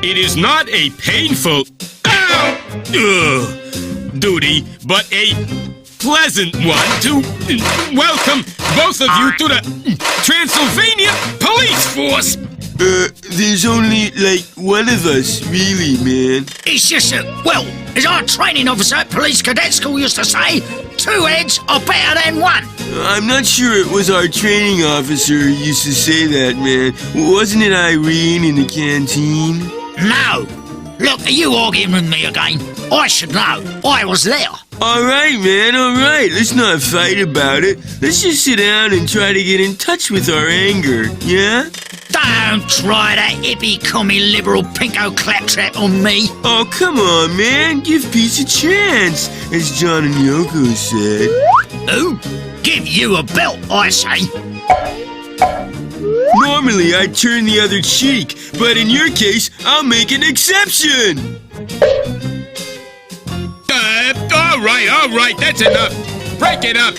It is not a painful duty, but a pleasant one to welcome both of you to the Transylvania Police Force. There's only, like, one of us, really, man. It's just well, as our training officer at Police Cadet School used to say, 2 heads are better than one. I'm not sure it was our training officer who used to say that, man. Wasn't it Irene in the canteen? No. Look, are you arguing with me again? I should know. I was there. All right, man, all right. Let's not fight about it. Let's just sit down and try to get in touch with our anger, yeah? Don't try that hippie-commie liberal pinko claptrap on me. Oh, come on, man. Give peace a chance, as John and Yoko said. Who? Give you a belt, I say. Normally, I'd turn the other cheek, but in your case, I'll make an exception. All right, that's enough. Break it up.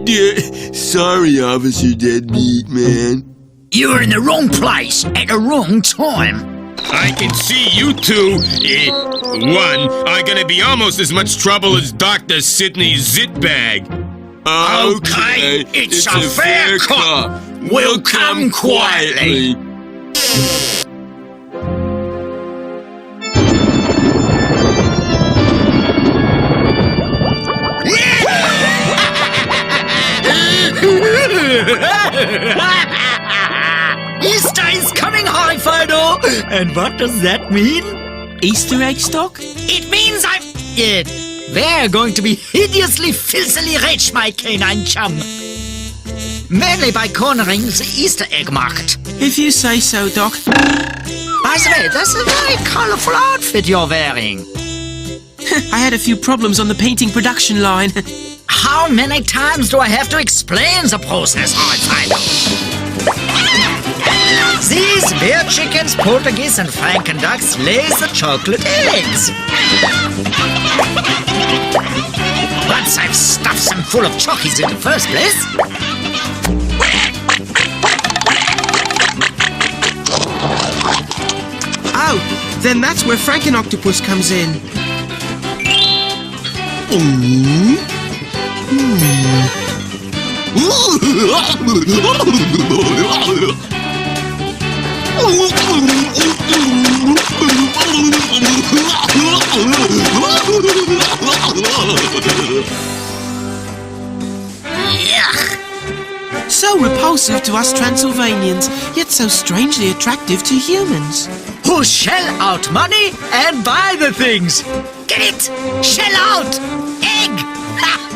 Yeah, sorry, Officer Deadbeat, man. You were in the wrong place at the wrong time. I can see you two, one, are gonna be almost as much trouble as Dr. Sidney Zitbag. Okay, it's a fair cop. We'll come quietly. Easter is coming, high Fido! And what does that mean? Easter egg stock? It means we're going to be hideously, filthily rich, my canine chum. Mainly by cornering the Easter egg market. If you say so, Doc. By the way, that's a very colourful outfit you're wearing. I had a few problems on the painting production line. How many times do I have to explain the process, high Fido? These beer chickens, Portuguese and Franken ducks lay the chocolate eggs. Once I've stuffed them full of chockies in the first place. Oh, then that's where Franken Octopus comes in. Yuck. So repulsive to us Transylvanians, yet so strangely attractive to humans. Who shell out money and buy the things. Get it? Shell out! Egg!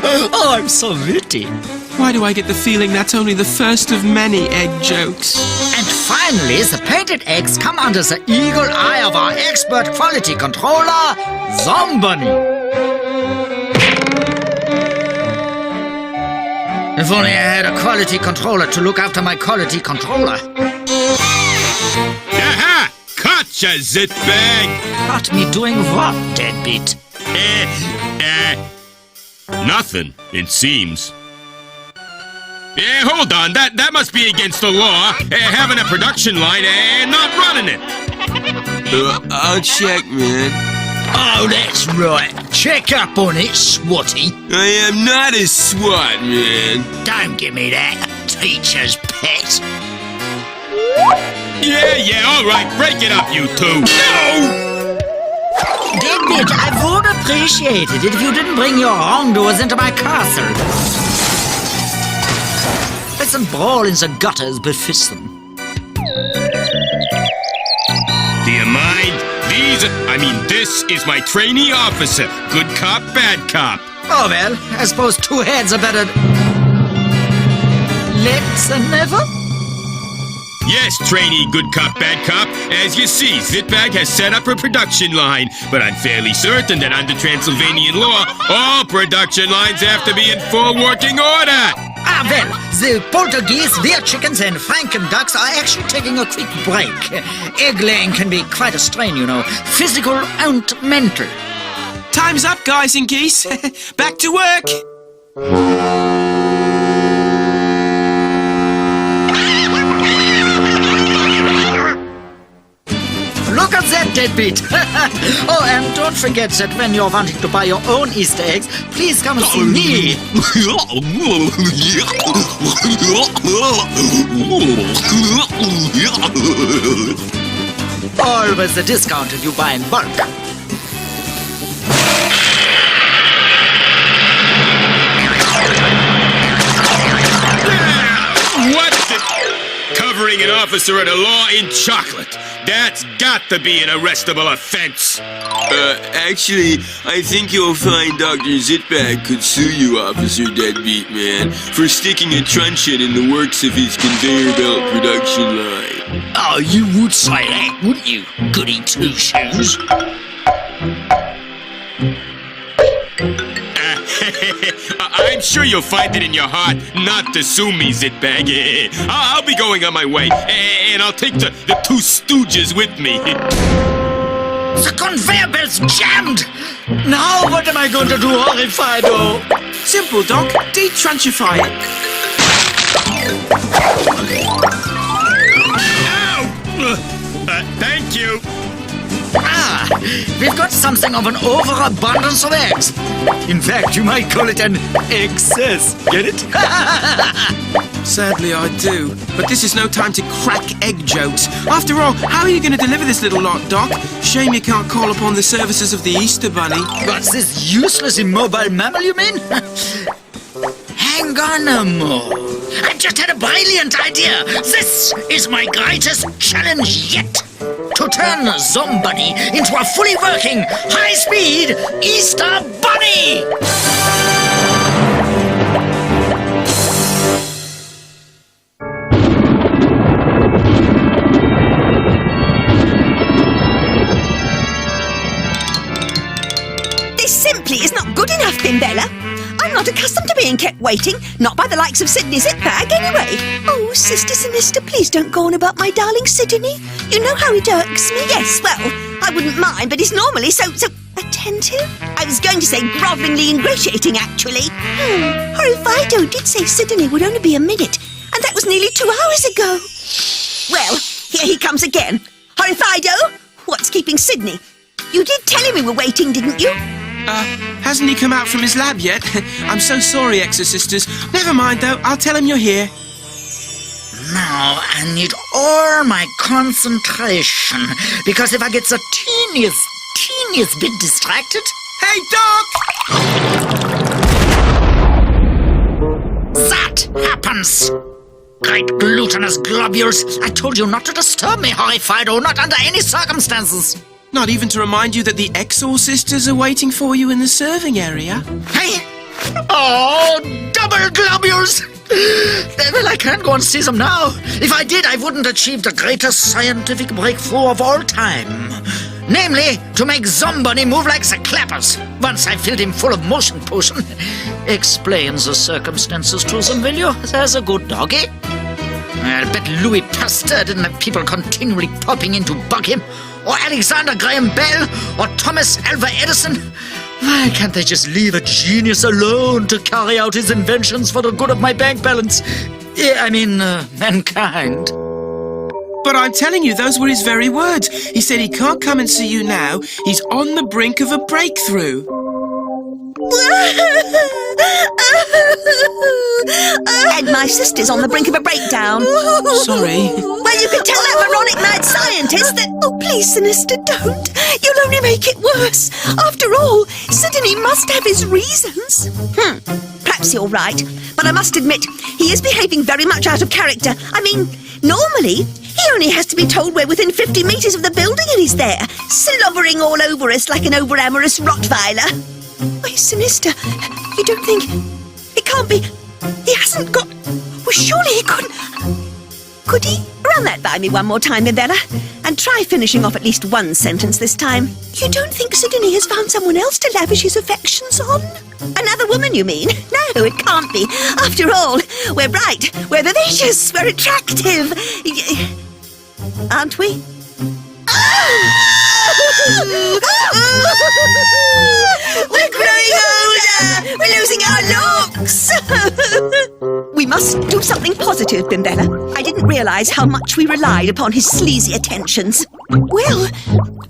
Oh, I'm so witty. Why do I get the feeling that's only the first of many egg jokes? And finally, the painted eggs come under the eagle eye of our expert quality controller, Zombunny. If only I had a quality controller to look after my quality controller. Aha! Gotcha, Zitbag! Caught me doing what, deadbeat? Nothing, it seems. Hold on, that must be against the law, having a production line and not running it. I'll check, man. Oh, that's right. Check up on it, swatty. I am not a swat, man. Don't give me that, teacher's pet. Yeah, all right, break it up, you two. No! Deadbeat, I would appreciate it if you didn't bring your wrongdoers into my castle. Let them brawl in the gutters befits them. Do you mind? This is my trainee officer. Good cop, bad cop. Oh, well, I suppose 2 heads are better late than never. Yes, trainee, good cop, bad cop. As you see, Zitbag has set up a production line, but I'm fairly certain that under Transylvanian law, all production lines have to be in full working order. Ah, well, the Portuguese, beer chickens and Franken ducks are actually taking a quick break. Egg laying can be quite a strain, you know, physical and mental. Time's up, guys and geese. Back to work. deadbeat. Oh, and don't forget that when you're wanting to buy your own Easter eggs, please come and see me. Always a discount if you buy in bulk. What the... Covering an officer of the law in chocolate. That's got to be an arrestable offense. Actually, I think you'll find Dr. Zitbag could sue you, Officer Deadbeat Man, for sticking a truncheon in the works of his conveyor belt production line. Oh, you would say that, wouldn't you, goody two-shoes? I'm sure you'll find it in your heart not to sue me, Zitbag. I'll be going on my way, and I'll take the two stooges with me. The conveyor belt's jammed! Now what am I going to do, Horrifido? Simple, Doc. Detrunchify it. Ow! Thank you. Ah, we've got something of an overabundance of eggs. In fact, you might call it an excess. Get it? Sadly, I do. But this is no time to crack egg jokes. After all, how are you going to deliver this little lot, Doc? Shame you can't call upon the services of the Easter Bunny. What's this useless immobile mammal, you mean? Hang on a mo. I've just had a brilliant idea. This is my greatest challenge yet. To turn Zombunny into a fully working, high-speed Easter Bunny! This simply is not good enough, Bimbella. I'm not accustomed to being kept waiting, not by the likes of Sydney Zitbag, anyway. Oh, Sister Sinister, please don't go on about my darling Sydney. You know how he irks me. Yes, well, I wouldn't mind, but he's normally so attentive. I was going to say grovelingly ingratiating, actually. Horrifido did say Sydney would only be a minute, and that was nearly 2 hours ago. Well, here he comes again. Horrifido, what's keeping Sydney? You did tell him we were waiting, didn't you? Hasn't he come out from his lab yet? I'm so sorry, Exorcisters. Never mind, though. I'll tell him you're here. Now I need all my concentration, because if I get the teeniest bit distracted... Hey, Doc! That happens! Great glutinous globules! I told you not to disturb me, Horrifido, not under any circumstances! Not even to remind you that the Exorcisters are waiting for you in the serving area. Hey! Oh, double globules! Well, I can't go and see them now. If I did, I wouldn't achieve the greatest scientific breakthrough of all time. Namely, to make Zombunny move like the clappers, once I filled him full of motion potion. Explain the circumstances to them, will you? There's a good doggy. I'll bet Louis Pasteur didn't have people continually popping in to bug him, or Alexander Graham Bell, or Thomas Alva Edison. Why can't they just leave a genius alone to carry out his inventions for the good of my bank balance? Mankind. But I'm telling you, those were his very words. He said he can't come and see you now. He's on the brink of a breakthrough. And my sister's on the brink of a breakdown. Sorry. Well, you can tell that moronic mad scientist that... Oh, please, Sinister, don't. You'll only make it worse. After all, Sydney must have his reasons. Perhaps you're right. But I must admit, he is behaving very much out of character. I mean, normally, he only has to be told we're within 50 metres of the building and he's there, slobbering all over us like an over-amorous Rottweiler. Wait, Sinister, you don't think... It can't be... He hasn't got... Well, surely he couldn't... Could he? Run that by me one more time, Bimbella, and try finishing off at least one sentence this time. You don't think Sydney has found someone else to lavish his affections on? Another woman, you mean? No, it can't be. After all, we're bright, we're vivacious, we're attractive. Aren't we? We're growing older! We're losing our looks! We must do something positive, Bimbella. I didn't realise how much we relied upon his sleazy attentions. Well,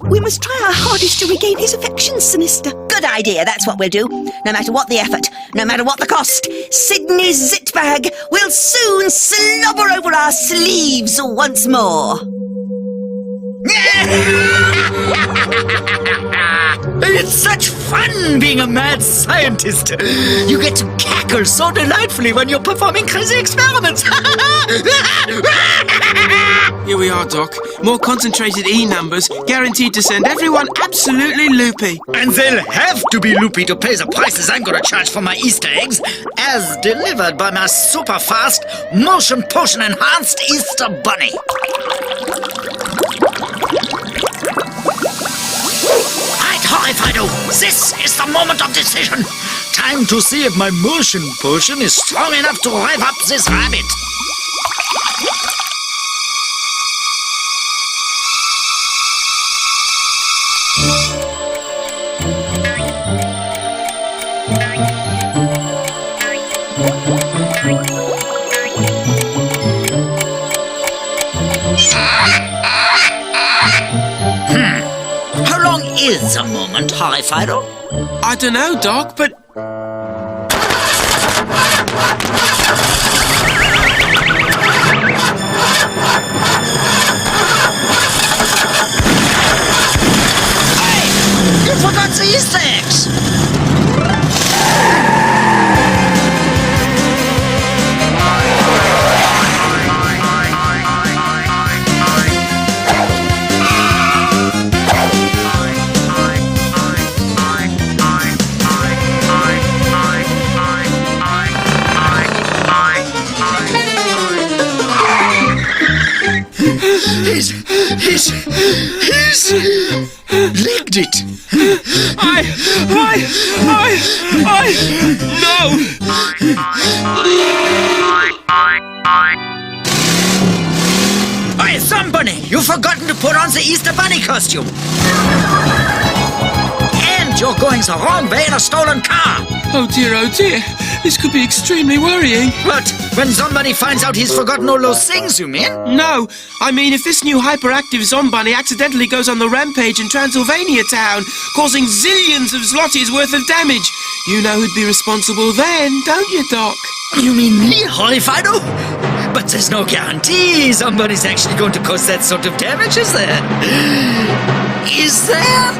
we must try our hardest to regain his affections, Sinister. Good idea, that's what we'll do. No matter what the effort, no matter what the cost, Sydney Zitbag will soon slobber over our sleeves once more. It's such fun being a mad scientist. You get to cackle so delightfully when you're performing crazy experiments. Here we are, Doc. More concentrated E numbers, guaranteed to send everyone absolutely loopy. And they'll have to be loopy to pay the prices I'm gonna charge for my Easter eggs, as delivered by my super fast, motion potion enhanced Easter bunny. Right, Horrifido, this is the moment of decision. Time to see if my motion potion is strong enough to rev up this rabbit. How long is a moment, Horrifido? I don't know, Doc, but... Hey! You forgot the Easter eggs! He's legged it. No! Hey, Thumbunny, you've forgotten to put on the Easter Bunny costume. And you're going the wrong way in a stolen car. Oh dear, this could be extremely worrying. What? When somebody finds out he's forgotten all those things, you mean? No, I mean if this new hyperactive Zombunny accidentally goes on the rampage in Transylvania town, causing zillions of zlotys worth of damage, you know who'd be responsible then, don't you, Doc? You mean me, Horrifido? But there's no guarantee somebody's actually going to cause that sort of damage, is there? Is there?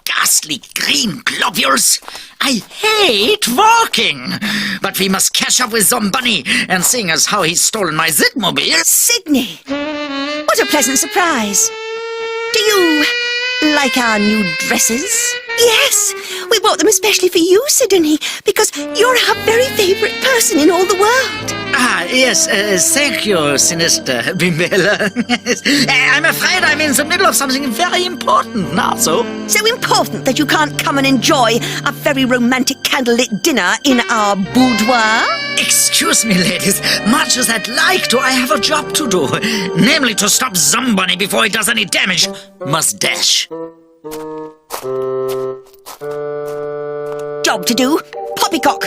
Ghastly green globules! I hate walking! But we must catch up with Zombunny, and seeing as how he's stolen my Zitmobile... Sydney! What a pleasant surprise. Do you like our new dresses? Yes, we bought them especially for you, Sydney, because you're our very favourite person in all the world. Ah, yes, thank you, Sinister Bimbella. I'm afraid I'm in the middle of something very important now, so important that you can't come and enjoy a very romantic candlelit dinner in our boudoir? excuse me, ladies. Much as I'd like to, I have a job to do. Namely, to stop Zombunny before he does any damage. Must dash. Job to do. Poppycock.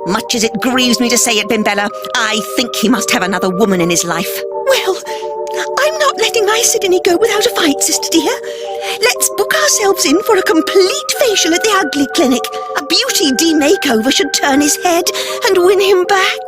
Much as it grieves me to say it, Bimbella, I think he must have another woman in his life. Well, I'm not letting my Sydney go without a fight, sister dear. Let's book ourselves in for a complete facial at the Ugly Clinic. A beauty de-makeover should turn his head and win him back.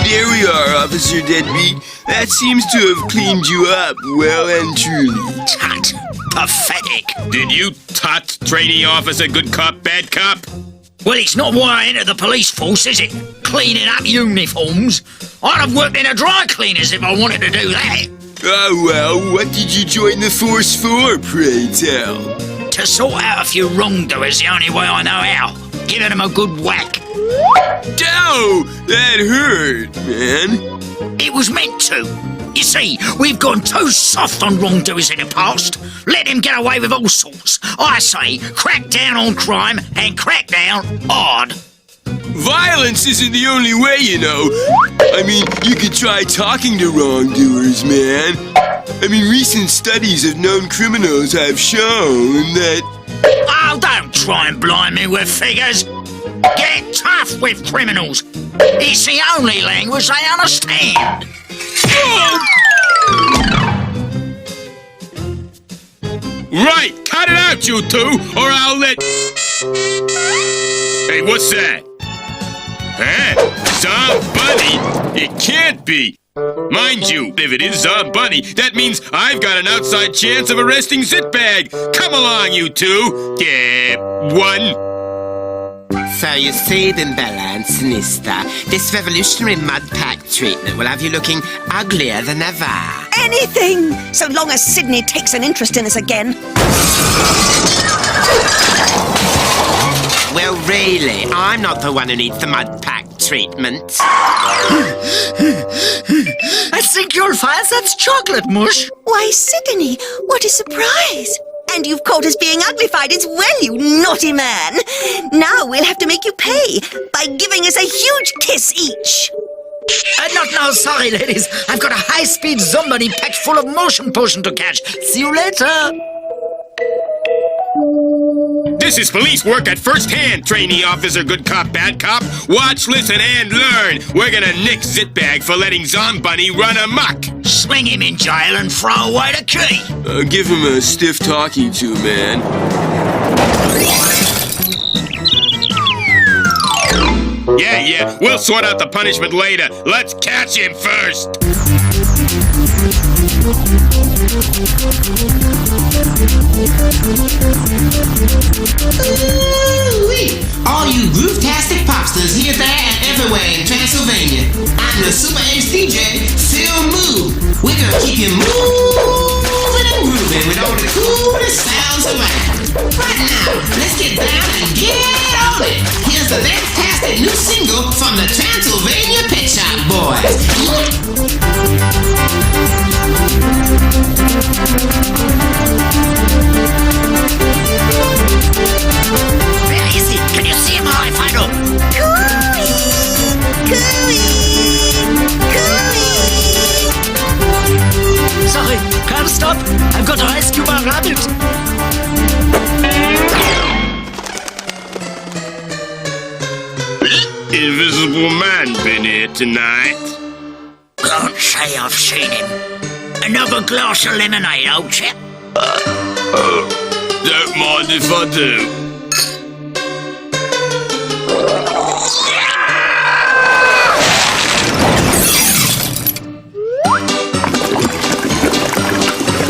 There we are, Officer Deadbeat. That seems to have cleaned you up well and truly. Tut. Pathetic. Did you tut, trainee officer, good cop, bad cop? Well, it's not why I entered the police force, is it? Cleaning up uniforms. I'd have worked in a dry cleaners if I wanted to do that. Oh, well, what did you join the force for, pray tell? To sort out a few wrongdoers the only way I know how. Giving them a good whack. Ow! That hurt, man. It was meant to. You see, we've gone too soft on wrongdoers in the past. Let him get away with all sorts. I say, crack down on crime and crack down hard. Violence isn't the only way, you know. I mean, you could try talking to wrongdoers, man. I mean, recent studies of known criminals have shown that... Oh, don't try and blind me with figures. Get tough with criminals. It's the only language they understand. Right, cut it out, you two, or I'll let... Hey, what's that? Huh? Zombunny? It can't be. Mind you, if it is Zombunny, that means I've got an outside chance of arresting Zitbag. Come along, you two. One. So you see then, Bella and Sinister, this revolutionary mud pack treatment will have you looking uglier than ever. Anything, so long as Sydney takes an interest in us again. Well, really, I'm not the one who needs the mud pack treatment. I think you'll find that's chocolate mush. Why, Sydney, what a surprise! And you've caught us being uglified as well, you naughty man! Now we'll have to make you pay by giving us a huge kiss each. Not now, sorry, ladies. I've got a high-speed Zombunny packed full of motion potion to catch. See you later. This is police work at first hand, trainee officer, good cop, bad cop. Watch, listen, and learn. We're gonna nick Zitbag for letting Zombunny run amok. Swing him in jail and throw away the key. Give him a stiff talking to, man. Yeah, we'll sort out the punishment later. Let's catch him first. Ooh-wee. All you groove-tastic popsters here, there, and everywhere in Transylvania. I'm the Super Ace DJ, Phil Moo. We're gonna keep you moving and grooving with all the coolest sounds around. Right now, let's get down and get on it. Here's the fantastic new single from the Transylvania Pet Shop Boys. Where is he? Can you see him how I find him? Sorry, can't stop. I've got to rescue my rabbit. Invisible man been here tonight. Can't say I've seen him. Another glass of lemonade, old chap. Don't mind if I do.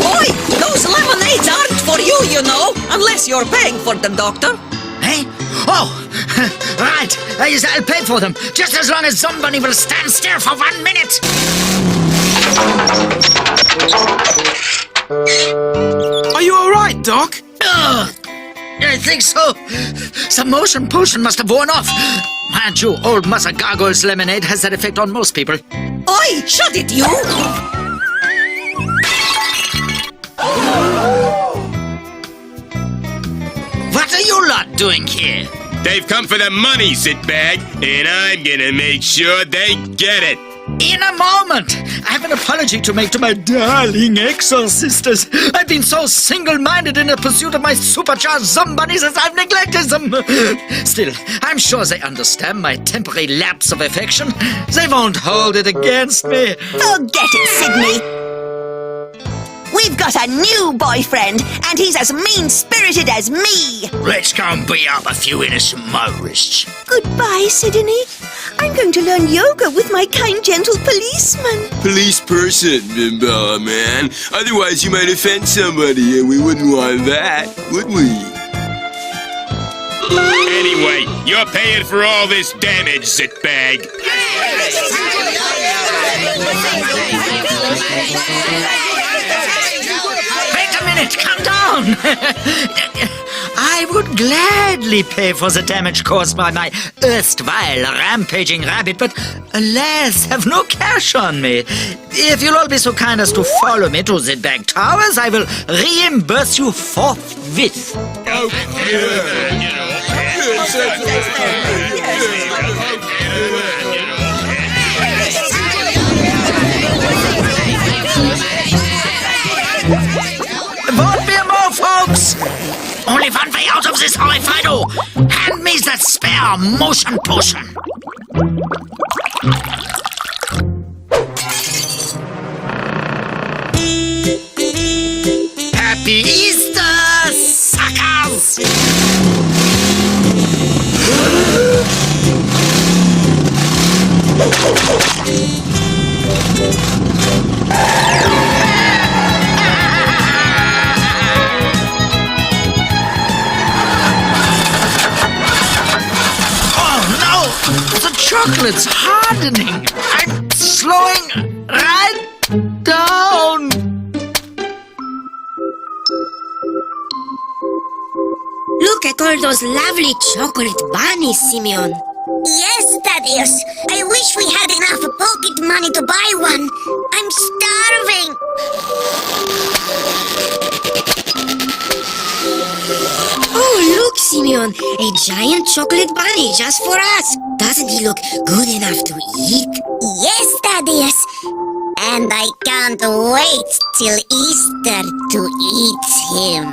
Boy, those lemonades aren't for you, you know, unless you're paying for them, Doctor. Hey? Oh, right. I'll pay for them, just as long as somebody will stand still for 1 minute. Are you all right, Doc? I think so. Some motion potion must have worn off. Mind you, old Massa Gargoyle's lemonade has that effect on most people. Oi, shut it, you! What are you lot doing here? They've come for the money, Zitbag, and I'm gonna make sure they get it. In a moment. I have an apology to make to my darling exorcisters. I've been so single-minded in the pursuit of my supercharged Zombunnies as I've neglected them. Still, I'm sure they understand my temporary lapse of affection. They won't hold it against me. Forget it, Sydney. We've got a new boyfriend, and he's as mean-spirited as me. Let's go and beat up a few innocent motorists. Goodbye, Sydney. I'm going to learn yoga with my kind, gentle policeman. Police person, Bella, man. Otherwise, you might offend somebody, and we wouldn't want that, would we? Anyway, you're paying for all this damage, Zitbag. Wait a minute, calm down. I would gladly pay for the damage caused by my erstwhile rampaging rabbit, but alas, have no cash on me. If you'll all be so kind as to follow me to Zitbag Towers, I will reimburse you forthwith. spare motion potion. Happy Easter, suckers! Oh no! The chocolate's hardening! I'm slowing right down! Look at all those lovely chocolate bunnies, Simeon. Yes, Thaddeus. I wish we had enough pocket money to buy one. I'm starving. Oh, look, Simeon. A giant chocolate bunny just for us. Doesn't he look good enough to eat? Yes, Thaddeus. And I can't wait till Easter to eat him.